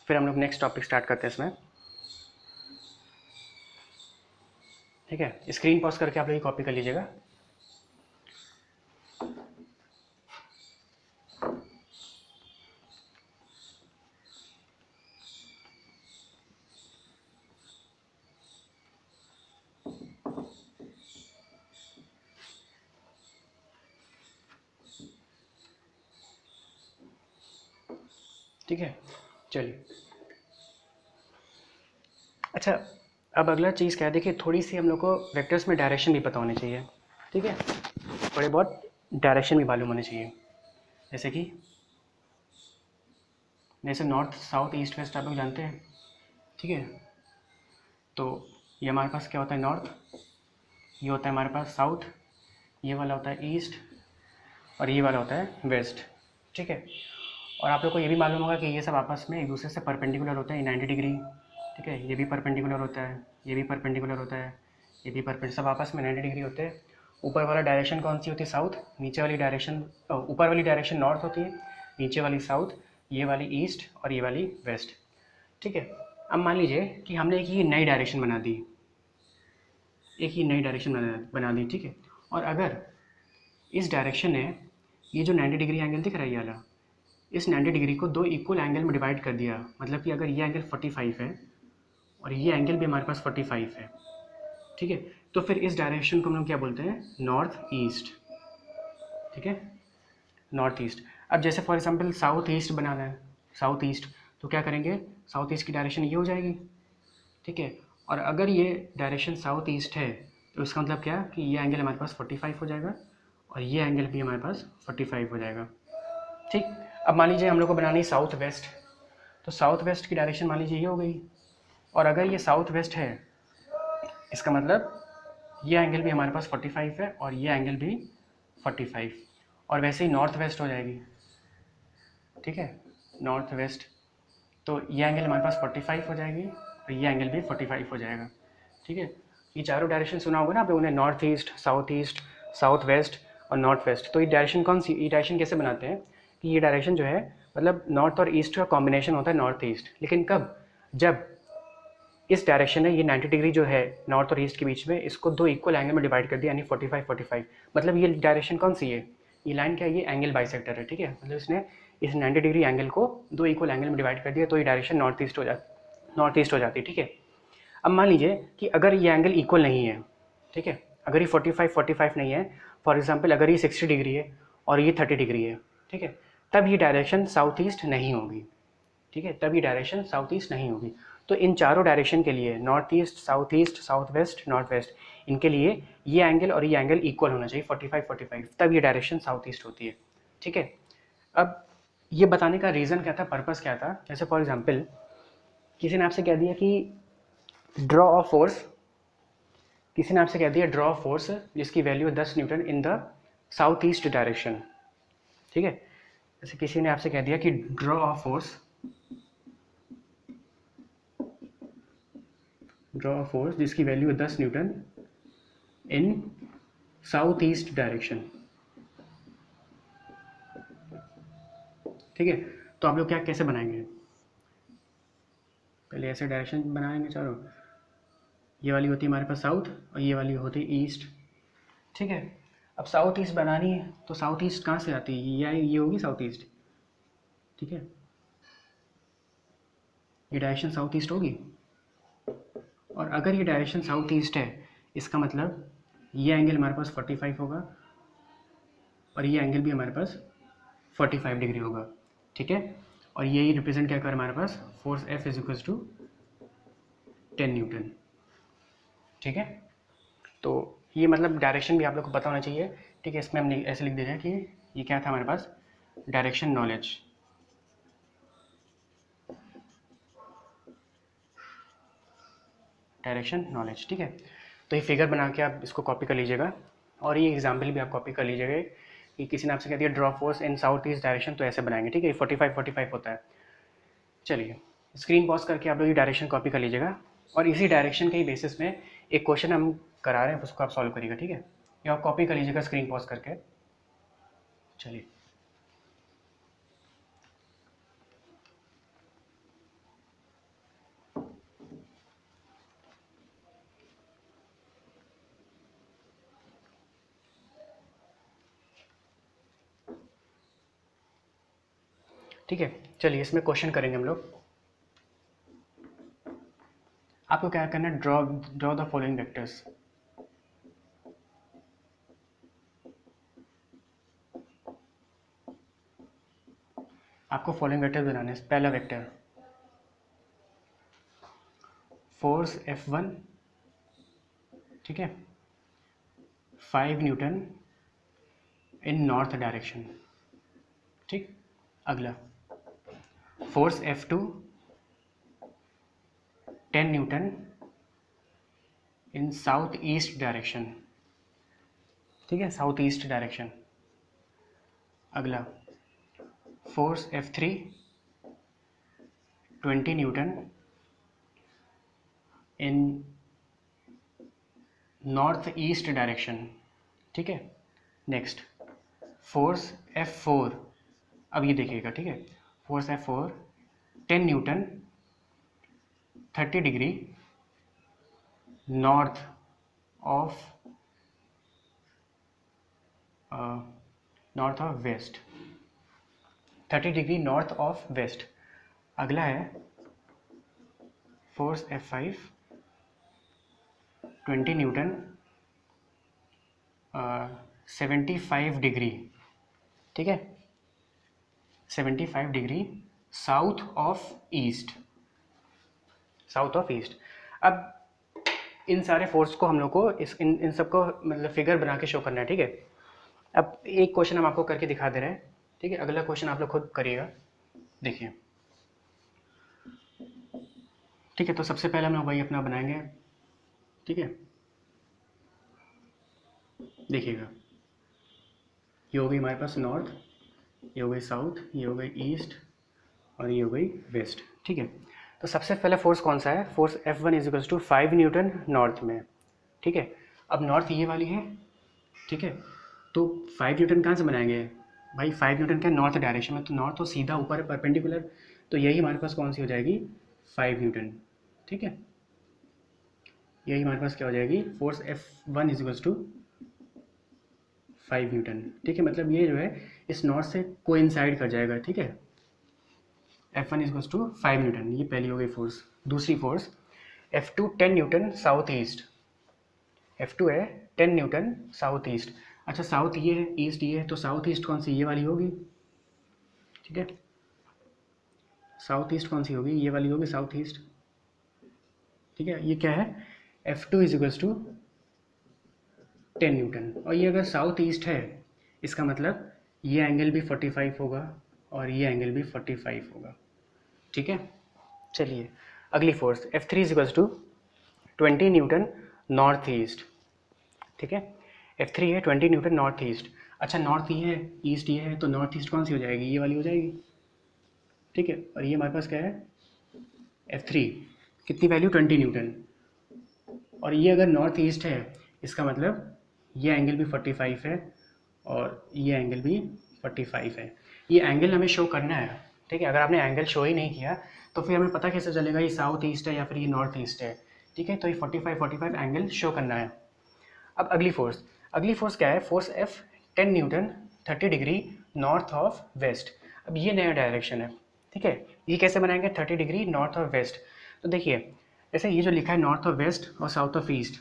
फिर हम लोग नेक्स्ट टॉपिक स्टार्ट करते हैं इसमें, ठीक है। स्क्रीन पॉज करके आप लोग कॉपी कर लीजिएगा। ठीक है, चलिए। अच्छा, अब अगला चीज़ क्या है, देखिए थोड़ी सी हम लोग को वेक्टर्स में डायरेक्शन भी पता होनी चाहिए, ठीक है। थोड़े बहुत डायरेक्शन भी मालूम होने चाहिए, जैसे कि जैसे नॉर्थ साउथ ईस्ट वेस्ट आप लोग जानते हैं, ठीक है। तो ये हमारे पास क्या होता है, नॉर्थ, ये होता है हमारे पास साउथ, ये वाला होता है ईस्ट और ये वाला होता है वेस्ट, ठीक है। और आप लोग को ये भी मालूम होगा कि ये सब आपस में एक दूसरे से परपेंडिकुलर होते हैं 90 डिग्री, ठीक है। ये भी परपेंडिकुलर होता है, ये भी परपेंडिकुलर होता है, ये भी सब आपस में 90 डिग्री होते हैं। ऊपर वाला डायरेक्शन कौन सी होती है, साउथ। नीचे वाली डायरेक्शन, ऊपर वाली डायरेक्शन नॉर्थ होती है, नीचे वाली साउथ, ये वाली ईस्ट और ये वाली वेस्ट, ठीक है। अब मान लीजिए कि हमने एक ये नई डायरेक्शन बना दी, एक ही नई डायरेक्शन बना दी, ठीक है। और अगर इस डायरेक्शन ने ये जो 90 डिग्री एंगल दिख रहा है ये वाला, इस 90 डिग्री को दो इक्वल एंगल में डिवाइड कर दिया, मतलब कि अगर ये एंगल 45 है और ये एंगल भी हमारे पास 45 है, ठीक है, तो फिर इस डायरेक्शन को हम लोग क्या बोलते हैं, नॉर्थ ईस्ट, ठीक है, नॉर्थ ईस्ट। अब जैसे फॉर एग्जांपल साउथ ईस्ट बनाना है, साउथ ईस्ट, तो क्या करेंगे, साउथ ईस्ट की डायरेक्शन ये हो जाएगी, ठीक है। और अगर ये डायरेक्शन साउथ ईस्ट है तो इसका मतलब क्या कि ये एंगल हमारे पास 45 हो जाएगा और ये एंगल भी हमारे पास 45 हो जाएगा, ठीक। अब मान लीजिए हम लोग को बनानी है साउथ वेस्ट, तो साउथ वेस्ट की डायरेक्शन मान लीजिए ये हो गई, और अगर ये साउथ वेस्ट है इसका मतलब ये एंगल भी हमारे पास 45 है और ये एंगल भी 45, और वैसे ही नॉर्थ वेस्ट हो जाएगी, ठीक है, नॉर्थ वेस्ट, तो ये एंगल हमारे पास 45 हो जाएगी और ये एंगल भी 45 हो जाएगा, ठीक है। ये चारों डायरेक्शन सुना होगा ना आप लोगों ने, नॉर्थ ईस्ट, साउथ वेस्ट और नॉर्थ वेस्ट। तो ये डायरेक्शन कौन सी, ये डायरेक्शन कैसे बनाते हैं कि ये डायरेक्शन जो है मतलब नॉर्थ और ईस्ट का कॉम्बिनेशन होता है, नॉर्थ ईस्ट। लेकिन कब, जब इस डायरेक्शन ने ये 90 डिग्री जो है नॉर्थ और ईस्ट के बीच में, इसको दो इक्वल एंगल में डिवाइड कर दिया, यानी 45 मतलब ये डायरेक्शन कौन सी है, ये लाइन क्या है, ये एंगल बाइसेक्टर है, ठीक है। मतलब इसने इस 90 डिग्री एंगल को दो इक्वल एंगल में डिवाइड कर दिया, तो ये डायरेक्शन नॉर्थ ईस्ट हो जाती है, ठीक है। अब मान लीजिए कि अगर ये एंगल इक्वल नहीं है, ठीक है, अगर ये 45 नहीं है, फॉर एग्जांपल अगर ये 60 डिग्री है और ये 30 डिग्री है, ठीक है, तब ये डायरेक्शन साउथ ईस्ट नहीं होगी, ठीक है, तब ये डायरेक्शन साउथ ईस्ट नहीं होगी। तो इन चारों डायरेक्शन के लिए, north east, south west, north west, इनके लिए ये एंगल और ये एंगल इक्वल होना चाहिए 45, तब ये डायरेक्शन साउथ ईस्ट होती है, ठीक है। अब ये बताने का रीज़न क्या था, पर्पस क्या था, जैसे फॉर एग्जांपल किसी ने आपसे कह दिया कि ड्रॉ अ फोर्स, किसी ने आपसे कह दिया ड्रॉ फोर्स जिसकी वैल्यू है 10 Newton in the south east direction, ठीक है। जैसे किसी ने आपसे कह दिया कि ड्रॉ अ फोर्स जिसकी वैल्यू है 10 न्यूटन इन साउथ ईस्ट डायरेक्शन, ठीक है। तो आप लोग क्या कैसे बनाएंगे, पहले ऐसे डायरेक्शन बनाएंगे चारों, ये वाली होती है हमारे पास साउथ और ये वाली होती है ईस्ट, ठीक है। अब साउथ ईस्ट बनानी है तो साउथ ईस्ट कहाँ से आती है, ये होगी साउथ ईस्ट, ठीक है, ये डायरेक्शन साउथ ईस्ट होगी। और अगर ये डायरेक्शन साउथ ईस्ट है इसका मतलब ये एंगल हमारे पास 45 होगा और ये एंगल भी हमारे पास 45 डिग्री होगा, ठीक है। और यही रिप्रेजेंट क्या कर हमारे पास, force F is equal to 10 newton, ठीक है। तो ये मतलब डायरेक्शन भी आप लोग को पता होना चाहिए, ठीक है। इसमें हम ऐसे लिख दे रहे हैं कि ये क्या था हमारे पास, डायरेक्शन नॉलेज, ठीक है। तो ये फिगर बना के आप इसको कॉपी कर लीजिएगा, और ये एग्जाम्पल भी आप कॉपी कर लीजिएगा कि किसी ने आपसे कह दिया draw force in south east direction, तो ऐसे बनाएंगे, ठीक है। 45 होता है। चलिए स्क्रीन पॉज करके आप लोग ये डायरेक्शन कॉपी कर लीजिएगा, और इसी डायरेक्शन के ही बेसिस में एक क्वेश्चन हम करा रहे हैं, उसको आप सॉल्व करिएगा, ठीक है। ये आप कॉपी कर लीजिएगा स्क्रीन पॉज करके। चलिए ठीक है, चलिए इसमें क्वेश्चन करेंगे हम लोग। आपको क्या करना है, ड्रॉ द फॉलोइंग वेक्टर्स। आपको फॉलोइंग वेक्टर बनाने हैं। पहला वेक्टर फोर्स F1, ठीक है, 5 न्यूटन इन नॉर्थ डायरेक्शन, ठीक। अगला फोर्स F2, 10 न्यूटन इन साउथ ईस्ट डायरेक्शन, ठीक है, साउथ ईस्ट डायरेक्शन। अगला फोर्स F3, 20 न्यूटन इन नॉर्थ ईस्ट डायरेक्शन, ठीक है। नेक्स्ट फोर्स F4, अब ये देखिएगा, ठीक है, force F4 10 newton 30 degree north of west, 30 degree north of west. अगला है फोर्स F5 20 न्यूटन 75 डिग्री, ठीक है, 75 डिग्री साउथ ऑफ ईस्ट। अब इन सारे फोर्स को हम लोग को इन सबको मतलब फिगर बना के शो करना है, ठीक है। अब एक क्वेश्चन हम आपको करके दिखा दे रहे हैं, ठीक है। अगला क्वेश्चन आप लोग खुद करिएगा, देखिए, ठीक है। तो सबसे पहले हम लोग वही अपना बनाएंगे, ठीक है। देखिएगा, ये हो गई हमारे पास नॉर्थ, ये हो गई साउथ, ये हो गई ईस्ट, और ये हो गई वेस्ट, ठीक है। तो सबसे पहले फोर्स कौन सा है, force F1 is to 5 newton north में, ठीक है। अब नॉर्थ ये वाली है, ठीक है। तो 5 न्यूटन कहाँ से बनाएंगे भाई, 5 न्यूटन का नॉर्थ डायरेक्शन में, तो नॉर्थ तो सीधा ऊपर है परपेंडिकुलर, तो यही हमारे पास कौन सी हो जाएगी, 5 न्यूटन, ठीक है। यही हमारे पास क्या हो जाएगी, force F1 is to 5 Newton, ठीक है। मतलब ये जो है इस नॉर्थ से कोइंसाइड कर जाएगा, ठीक है। F1 इज टू 5 न्यूटन, ये पहली हो गई फोर्स। दूसरी force F2 10 Newton south east, F2 है 10 न्यूटन साउथ ईस्ट। अच्छा, साउथ ये है, ईस्ट ये है, तो साउथ ईस्ट कौन सी, ये वाली होगी, ठीक है। साउथ ईस्ट कौन सी होगी, ये वाली होगी साउथ ईस्ट, ठीक है। ये क्या है, F2 इज टू 10 न्यूटन, और ये अगर साउथ ईस्ट है, इसका मतलब ये एंगल भी 45 होगा और ये एंगल भी 45 होगा, ठीक है। चलिए अगली force F3 is to 20 newton north east, ठीक है। F3 है 20 न्यूटन नॉर्थ ईस्ट। अच्छा, नॉर्थ ये है, ईस्ट ये है, तो नॉर्थ ईस्ट कौन सी हो जाएगी, ये वाली हो जाएगी, ठीक है। और ये हमारे पास क्या है, F3 कितनी वैल्यू, 20 न्यूटन, और ये अगर नॉर्थ ईस्ट है, इसका मतलब ये एंगल भी 45 है और ये एंगल भी 45 है। ये एंगल हमें शो करना है, ठीक है। अगर आपने एंगल शो ही नहीं किया तो फिर हमें पता कैसे चलेगा ये साउथ ईस्ट है या फिर ये नॉर्थ ईस्ट है, ठीक है। तो ये 45 एंगल शो करना है। अब अगली फोर्स क्या है, force F 10 newton 30 degree north of west. अब ये नया डायरेक्शन है, ठीक है। ये कैसे बनाएंगे, 30 डिग्री नॉर्थ ऑफ वेस्ट। तो देखिए, जैसे ये जो लिखा है नॉर्थ ऑफ वेस्ट और साउथ ऑफ ईस्ट,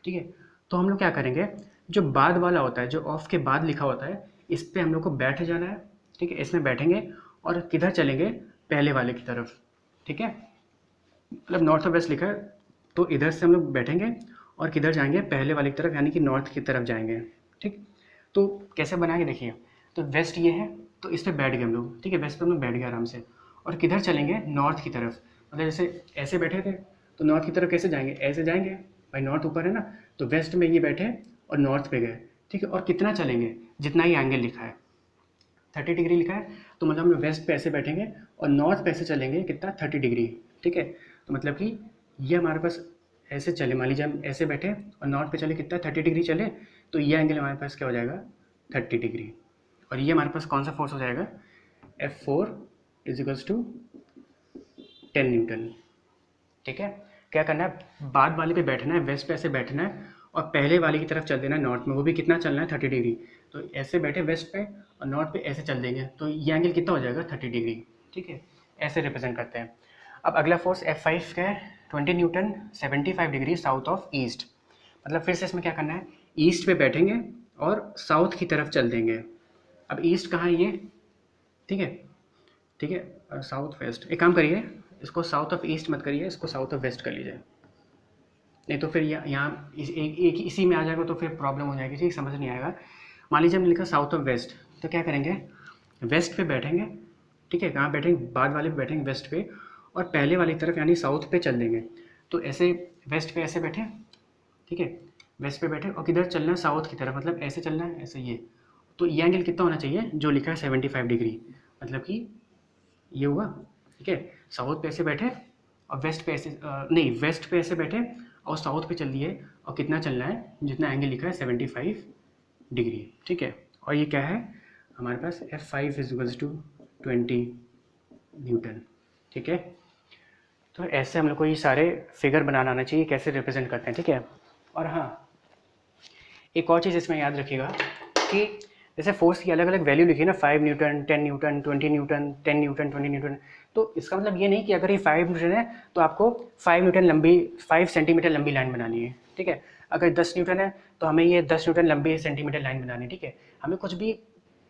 ठीक है। तो हम लोग क्या करेंगे, जो बाद वाला होता है, जो ऑफ के बाद लिखा होता है, इस पर हम लोग को बैठ जाना है, ठीक है। इसमें बैठेंगे और किधर चलेंगे, पहले वाले की तरफ, ठीक है। मतलब नॉर्थ ऑफ वेस्ट लिखा है, तो इधर से हम लोग बैठेंगे और किधर जाएंगे, पहले वाले की तरफ, यानी कि नॉर्थ की तरफ जाएंगे, ठीक। तो कैसे बनाएंगे, देखिए, तो वेस्ट ये है, तो इस पर बैठ गए हम लोग, ठीक है। वेस्ट पर हम लोग बैठ गए आराम से, और किधर चलेंगे, नॉर्थ की तरफ। मतलब जैसे ऐसे बैठे थे, तो नॉर्थ की तरफ कैसे जाएंगे, ऐसे जाएंगे भाई, नॉर्थ ऊपर है ना, तो वेस्ट में ये बैठे और नॉर्थ पे गए, ठीक है, और कितना चलेंगे, जितना ही एंगल लिखा है 30 डिग्री लिखा है, तो मतलब हम लोग वेस्ट पे ऐसे बैठेंगे और नॉर्थ पे ऐसे चलेंगे कितना 30 डिग्री। ठीक है, तो मतलब कि ये हमारे पास ऐसे चले, मान लीजिए हम ऐसे बैठे और नॉर्थ पे चले कितना 30 डिग्री चले, तो ये एंगल हमारे पास क्या हो जाएगा 30 डिग्री। और ये हमारे पास कौन सा फोर्स हो जाएगा, F4 = 10 न्यूटन। ठीक है, क्या करना है, बाद वाले पे बैठना है, वेस्ट पे ऐसे बैठना है और पहले वाले की तरफ चल देना है नॉर्थ में, वो भी कितना चलना है 30 डिग्री। तो ऐसे बैठे वेस्ट पे और नॉर्थ पे ऐसे चल देंगे, तो ये एंगल कितना हो जाएगा 30 डिग्री। ठीक है, ऐसे रिप्रेजेंट करते हैं। अब अगला फोर्स F5 का है 20 Newton, 75 degree south of east. मतलब फिर से इसमें क्या करना है, ईस्ट पे बैठेंगे और साउथ की तरफ चल देंगे। अब ईस्ट कहाँ है ये, ठीक है, ठीक है, साउथ वेस्ट। एक काम करिए, इसको साउथ ऑफ ईस्ट मत करिए, इसको साउथ ऑफ वेस्ट कर लीजिए, नहीं तो फिर यहाँ एक इसी में आ जाएगा तो फिर प्रॉब्लम हो जाएगी, ठीक, समझ नहीं आएगा। मान लीजिए हमने लिखा साउथ ऑफ वेस्ट, तो क्या करेंगे, वेस्ट पे बैठेंगे, ठीक है, कहाँ बैठेंगे, बाद वाले पे बैठेंगे वेस्ट पे, और पहले वाली तरफ यानी साउथ पे चल देंगे। तो ऐसे वेस्ट पे ऐसे बैठे, ठीक है, वेस्ट पे बैठे और किधर चलना है, साउथ की तरफ, मतलब ऐसे चलना है, ऐसे ये। तो ये एंगल कितना होना चाहिए, जो लिखा है 75 डिग्री, मतलब कि ये हुआ। ठीक है, साउथ पे ऐसे बैठे और वेस्ट पे ऐसे नहीं, वेस्ट पे ऐसे बैठे और साउथ पे चल दिए, और कितना चलना है, जितना एंगल लिखा है 75 डिग्री। ठीक है, और ये क्या है हमारे पास, F5 = 20 न्यूटन। ठीक है, तो ऐसे हम लोग को ये सारे फिगर बनाना आना चाहिए, कैसे रिप्रेजेंट करते हैं। ठीक है, और हाँ, एक और चीज़ इसमें याद रखिएगा कि जैसे फोर्स की अलग अलग वैल्यू लिखी है ना, 5 Newton, 10 Newton, 20 Newton, 10 Newton, 20 Newton, तो इसका मतलब ये नहीं कि अगर ये 5 न्यूटन है तो आपको 5 न्यूटन लंबी, 5 सेंटीमीटर लंबी लाइन बनानी है। ठीक है, अगर 10 न्यूटन है तो हमें ये 10 न्यूटन लंबी सेंटीमीटर लाइन बनानी है। ठीक है, हमें कुछ भी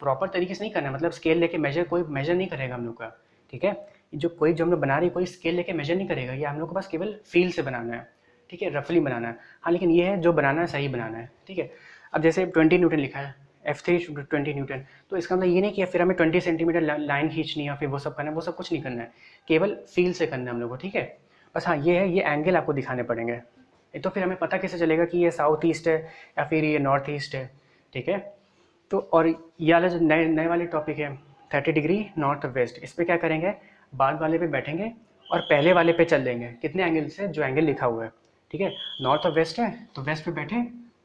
प्रॉपर तरीके से नहीं करना, मतलब स्केल लेके मेजर, कोई मेजर नहीं करेगा हम लोग का। ठीक है, जो हम लोग बना रहे हैं, कोई स्केल लेके मेजर नहीं करेगा, ये हम लोग को बस केवल फील से बनाना है। ठीक है, रफली बनाना है। हाँ, लेकिन ये है जो बनाना है सही बनाना है। ठीक है, अब जैसे 20 न्यूटन लिखा है, F3 20 न्यूटन, तो इसका मतलब ये नहीं कि फिर हमें 20 सेंटीमीटर लाइन खींचनी है या फिर वो सब करना है, वो सब कुछ नहीं करना है, केवल फील से करना है हम लोग को। ठीक है, बस हाँ ये है, ये एंगल आपको दिखाने पड़ेंगे, नहीं तो फिर हमें पता कैसे चलेगा कि ये साउथ ईस्ट है या फिर ये नॉर्थ ईस्ट है। ठीक है, तो और ये वाला जो नए नए वाले टॉपिक है 30 डिग्री नॉर्थ वेस्ट, इस पर क्या करेंगे, बाद वाले पे बैठेंगे और पहले वाले पे चल देंगे, कितने एंगल से, जो एंगल लिखा हुआ है। ठीक है, नॉर्थ और वेस्ट है तो वेस्ट पे बैठे,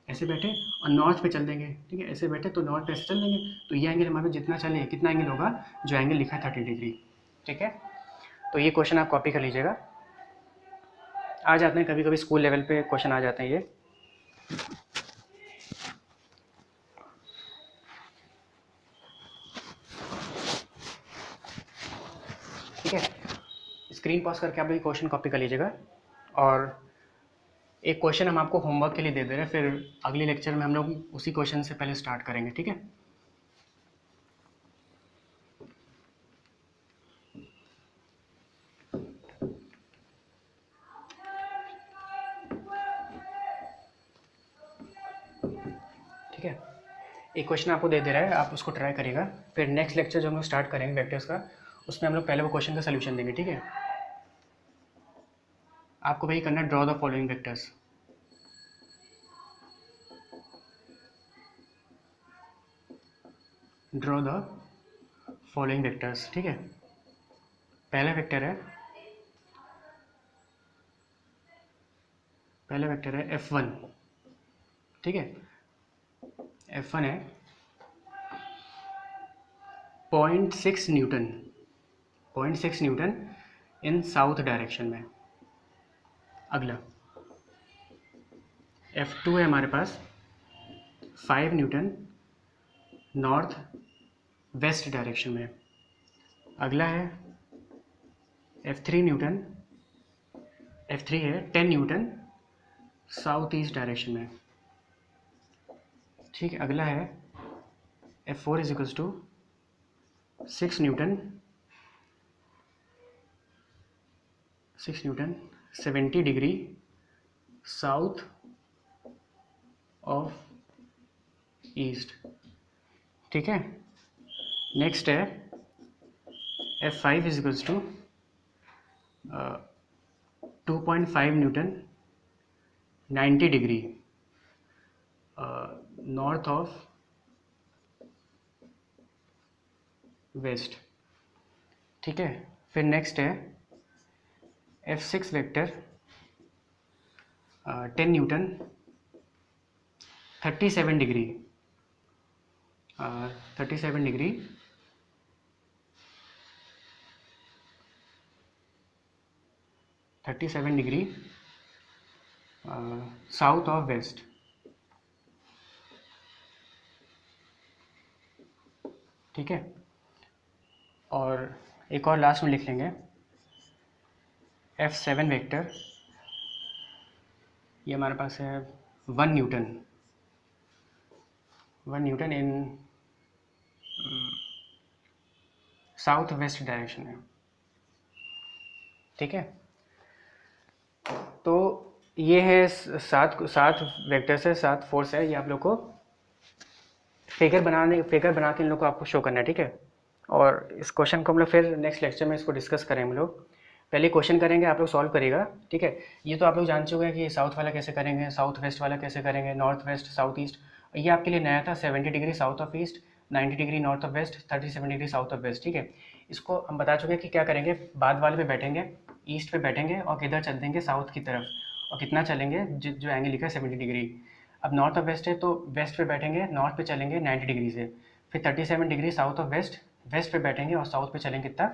ऐसे बैठे और नॉर्थ पे चल देंगे। ठीक है, ऐसे बैठे तो नॉर्थ पे ऐसे चल देंगे, तो ये एंगल हमारे जितना चले, कितना एंगल होगा, जो एंगल लिखा है 30 डिग्री। ठीक है, तो ये क्वेश्चन आप कॉपी कर लीजिएगा, आ जाते हैं कभी कभी स्कूल लेवल पे क्वेश्चन आ जाते हैं ये। ठीक है, स्क्रीन पॉज करके आप ये क्वेश्चन कॉपी कर लीजिएगा, और एक क्वेश्चन हम आपको होमवर्क के लिए दे दे रहे हैं, फिर अगले लेक्चर में हम लोग उसी क्वेश्चन से पहले स्टार्ट करेंगे। ठीक है, ठीक है, एक क्वेश्चन आपको दे दे रहा है, आप उसको ट्राई करिएगा, फिर नेक्स्ट लेक्चर जो हम लोग स्टार्ट करेंगे वेक्टर्स का, उसमें हम लोग पहले वो क्वेश्चन का सोल्यूशन देंगे। ठीक है, आपको वही करना है, draw the following vectors. Draw the following vectors. ठीक है, पहला वेक्टर है, F1। ठीक है, F1 है 0.6 न्यूटन, 0.6 न्यूटन इन साउथ डायरेक्शन में। अगला F2 है हमारे पास 5 न्यूटन नॉर्थ वेस्ट डायरेक्शन में। अगला है F3 न्यूटन, F3 है 10 न्यूटन साउथ ईस्ट डायरेक्शन में। ठीक है, अगला है F4 = 6 newton, 70 degree south of east. ठीक है, नेक्स्ट है F5 = 2.5 newton 90 degree north of west. ठीक है, फिर नेक्स्ट है F6 vector 10 newton 37 degree 37 degree south of west. ठीक है, और एक और लास्ट में लिख लेंगे F7 वेक्टर, ये हमारे पास है 1 न्यूटन इन साउथ वेस्ट डायरेक्शन है। ठीक है, तो ये है सात वेक्टर्स है, 7 फोर्स है, ये आप लोग को फिगर बना के इन लोग को आपको शो करना है। ठीक है, और इस क्वेश्चन को हम लोग फिर नेक्स्ट लेक्चर में इसको डिस्कस करेंगे। हम लोग पहले क्वेश्चन करेंगे, आप लोग सॉल्व करिएगा। ठीक है, ये तो आप लोग जान चुके हैं कि साउथ वाला कैसे करेंगे, साउथ वेस्ट वाला कैसे करेंगे, नॉर्थ वेस्ट, साउथ ईस्ट। ये आपके लिए नया था, 70 degree south of east, 90 degree north of west, 37 degree south of west. ठीक है, इसको हम बता चुके हैं कि क्या करेंगे, बाद वाले पे बैठेंगे, ईस्ट पे बैठेंगे और किधर चल देंगे, साउथ की तरफ, और कितना चलेंगे, जो एंगल लिखा है 70 डिग्री। अब नॉर्थ ऑफ वेस्ट है तो वेस्ट पे बैठेंगे, नॉर्थ पे चलेंगे 90 डिग्री से, फिर 37 degree south of west, west पे बैठेंगे और साउथ पे चलेंगे कितना,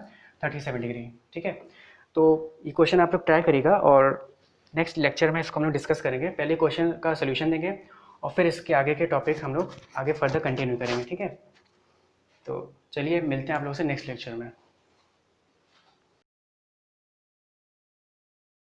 37 डिग्री। ठीक है, तो ये क्वेश्चन आप लोग ट्राई करिएगा और नेक्स्ट लेक्चर में इसको हम लोग डिस्कस करेंगे। पहले क्वेश्चन का सोल्यूशन देंगे और फिर इसके आगे के टॉपिक हम लोग आगे फर्दर कंटिन्यू करेंगे। ठीक है, तो चलिए मिलते हैं आप लोगों से नेक्स्ट लेक्चर में।